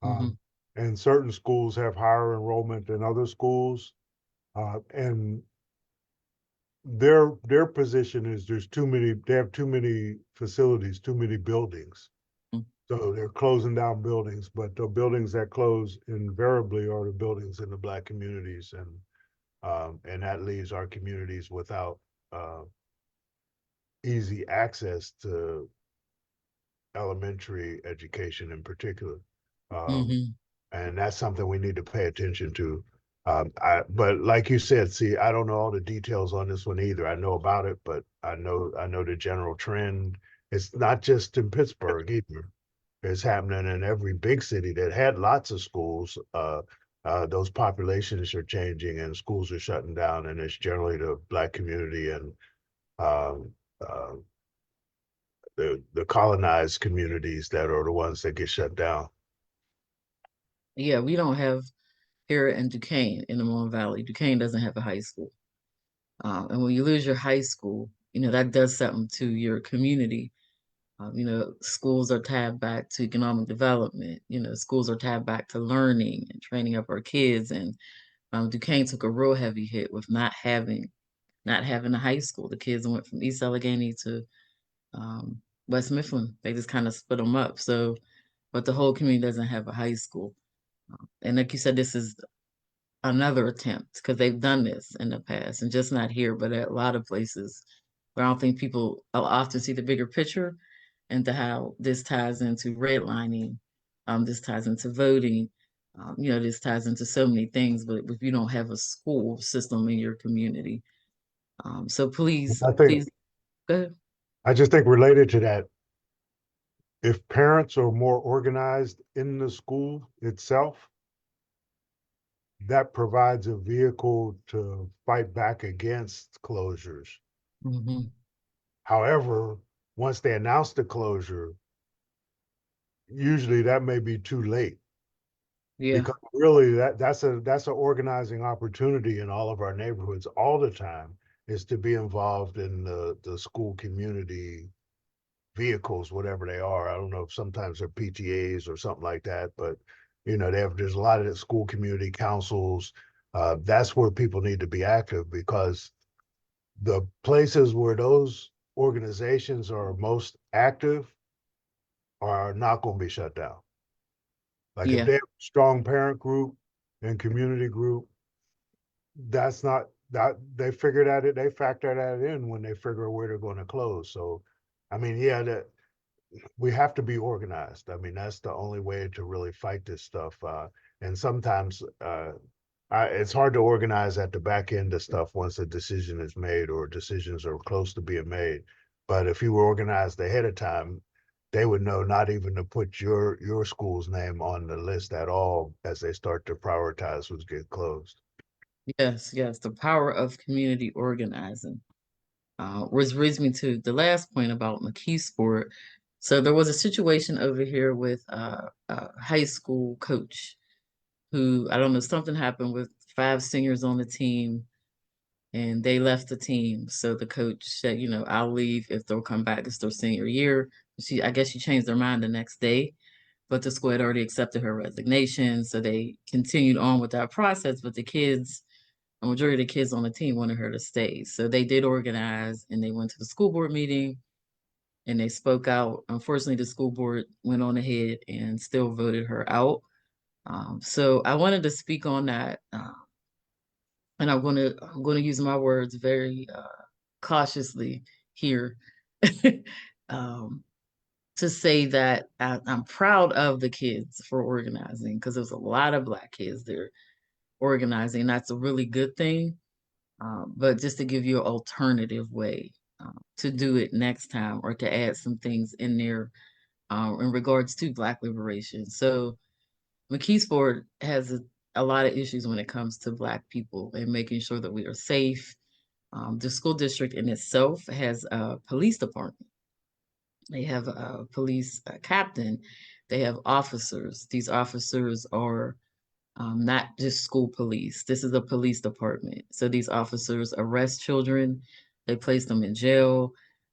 Hmm. Um, and certain schools have higher enrollment than other schools. And their position is they have too many facilities, too many buildings. So they're closing down buildings, but the buildings that close invariably are the buildings in the Black communities. And And that leaves our communities without easy access to elementary education in particular. Um, Hmm. and that's something we need to pay attention to. But like you said, see, I don't know all the details on this one either. I know about it, but I know the general trend. It's not just in Pittsburgh either. It's happening in every big city that had lots of schools. Those populations are changing and schools are shutting down, and it's generally the Black community and um, uh, the colonized communities that are the ones that get shut down. Yeah, we don't have here in Duquesne in the Mon Valley. Duquesne doesn't have a high school. And when you lose your high school, that does something to your community. Schools are tied back to economic development. Schools are tied back to learning and training up our kids. And Duquesne took a real heavy hit with not having a high school. The kids went from East Allegheny to um, West Mifflin. They just kind of split them up. So, but the whole community doesn't have a high school. And like you said, this is another attempt because they've done this in the past, and just not here, but at a lot of places where I don't think people often see the bigger picture and to how this ties into redlining, this ties into voting, this ties into so many things. But if you don't have a school system in your community, so please, I think please, go ahead. I just think related to that, if parents are more organized in the school itself, that provides a vehicle to fight back against closures. Hmm. However, once they announce the closure, usually that may be too late Yeah, because really that's an organizing opportunity in all of our neighborhoods all the time is to be involved in the school community vehicles, whatever they are. I don't know if sometimes they're PTAs or something like that, but there's a lot of school community councils. That's where people need to be active because the places where those organizations are most active are not going to be shut down. Like if yeah, they have a strong parent group and community group, that's not that they figured out it, they factor that in when they figure where they're going to close. So, I mean, yeah, that we have to be organized. I mean, that's the only way to really fight this stuff. And sometimes it's hard to organize at the back end of stuff once a decision is made or decisions are close to being made. But if you were organized ahead of time, they would know not even to put your school's name on the list at all as they start to prioritize who's getting closed. yes, yes. The power of community organizing. Which brings me to the last point about McKeesport. So there was a situation over here with a high school coach who, I don't know, something happened with five seniors on the team and they left the team. So the coach said, I'll leave if they'll come back. It's their senior year. I guess she changed their mind the next day, but the school had already accepted her resignation. So they continued on with that process. But a majority of the kids on the team wanted her to stay. So they did organize and they went to the school board meeting and they spoke out. Unfortunately, the school board went on ahead and still voted her out. So I wanted to speak on that, and I'm going to use my words very cautiously here, um, to say that I'm proud of the kids for organizing because there's a lot of Black kids there organizing. That's a really good thing. But just to give you an alternative way to do it next time or to add some things in there in regards to Black liberation. So McKeesport has a lot of issues when it comes to Black people and making sure that we are safe. The school district in itself has a police department. They have a police captain. They have officers. These officers are not just school police. This is a police department. So these officers arrest children, they place them in jail,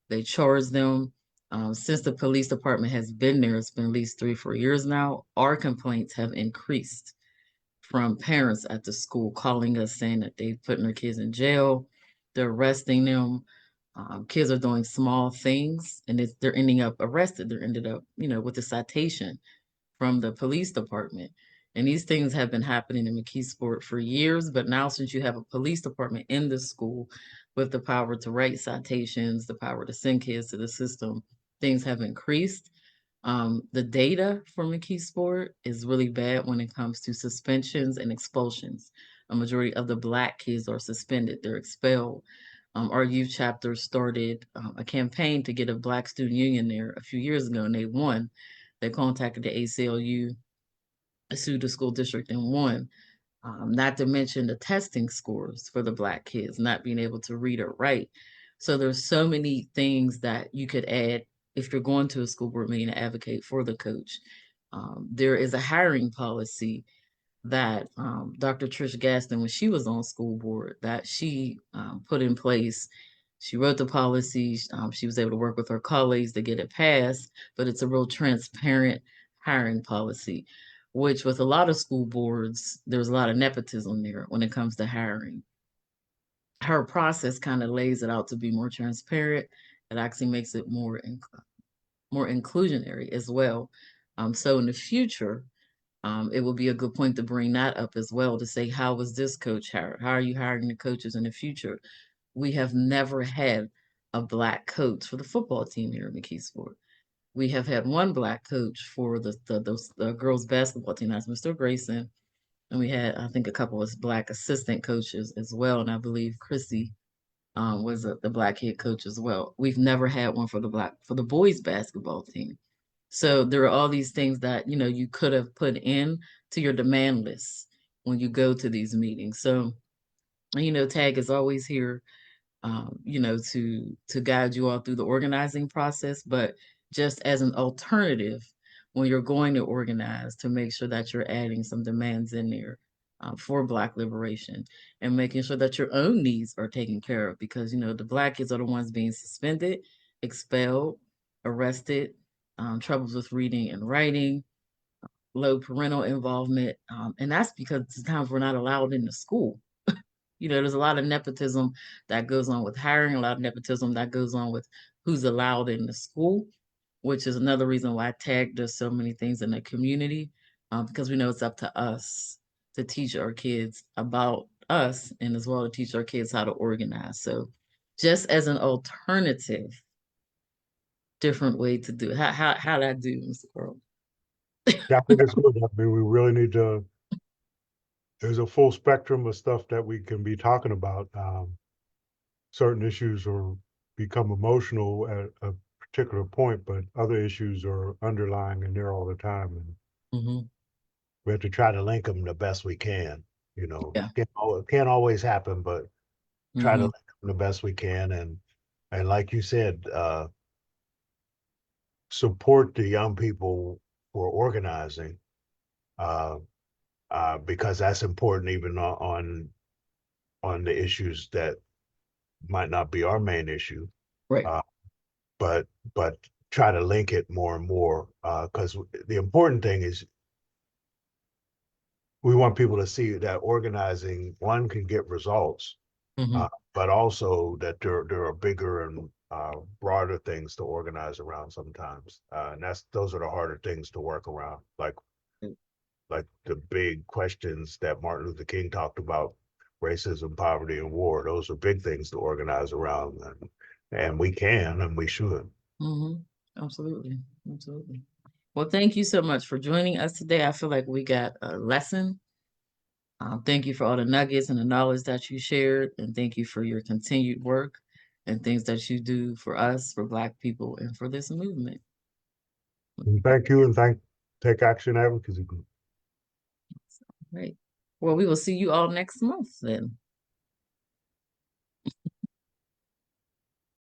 they charge them. Since the police department has been there, it's been at least 3, 4 years now. Our complaints have increased from parents at the school calling us saying that they've putting their kids in jail, they're arresting them. Kids are doing small things, and they're ending up arrested. They're ended up, with a citation from the police department. And these things have been happening in McKeesport for years, but now since you have a police department in the school with the power to write citations, the power to send kids to the system, things have increased. The data for McKeesport is really bad when it comes to suspensions and expulsions. A majority of the Black kids are suspended, they're expelled. Our youth chapter started a campaign to get a Black student union there a few years ago, and they won. They contacted the ACLU, sued the school district, and won. Not to mention the testing scores for the Black kids, not being able to read or write. So there's so many things that you could add if you're going to a school board meeting to advocate for the coach. There is a hiring policy that Dr. Trish Gaston, when she was on school board, that she put in place. She wrote the policy. She was able to work with her colleagues to get it passed, but it's a real transparent hiring policy, which with a lot of school boards, there's a lot of nepotism there when it comes to hiring. Her process kind of lays it out to be more transparent. It actually makes it more inclusionary as well. So in the future, it will be a good point to bring that up as well to say, how was this coach hired? How are you hiring the coaches in the future? We have never had a Black coach for the football team here at McKeesport. We have had one Black coach for the girls basketball team, that's Mr. Grayson. And we had, I think, a couple of Black assistant coaches as well. And I believe Chrissy was the Black head coach as well. We've never had one for the boys basketball team. So there are all these things that, you could have put in to your demand list when you go to these meetings. So, TAAG is always here, to guide you all through the organizing process, but just as an alternative when you're going to organize, to make sure that you're adding some demands in there for Black liberation, and making sure that your own needs are taken care of, because the Black kids are the ones being suspended, expelled, arrested, troubles with reading and writing, low parental involvement, and that's because sometimes we're not allowed in the school. There's a lot of nepotism that goes on with hiring, a lot of nepotism that goes on with who's allowed in the school, which is another reason why TAG does so many things in the community, because we know it's up to us to teach our kids about us, and as well to teach our kids how to organize. So just as an alternative, different way to do it. How'd I do, Mr. Carl? Yeah, I think it's good. I mean, we really need to, there's a full spectrum of stuff that we can be talking about. Certain issues are become emotional at a particular point, but other issues are underlying and there all the time. And Mm-hmm. we have to try to link them the best we can. Yeah. Can't always happen, but try to Mm-hmm. link them the best we can. And like you said, support the young people for organizing, uh, because that's important even on the issues that might not be our main issue. Right. Uh, but but try to link it more and more, because the important thing is we want people to see that organizing, one, can get results, Mm-hmm. but also that there are bigger and broader things to organize around sometimes, and those are the harder things to work around, like the big questions that Martin Luther King talked about: racism, poverty, and war. Those are big things to organize around, and we can and we should. Mm-hmm. Absolutely. Absolutely. Well, thank you so much for joining us today. I feel like we got a lesson. Thank you for all the nuggets and the knowledge that you shared, and thank you for your continued work and things that you do for us, for Black people, and for this movement. And thank you, and Take Action Advocacy Group. Right. Well, we will see you all next month then.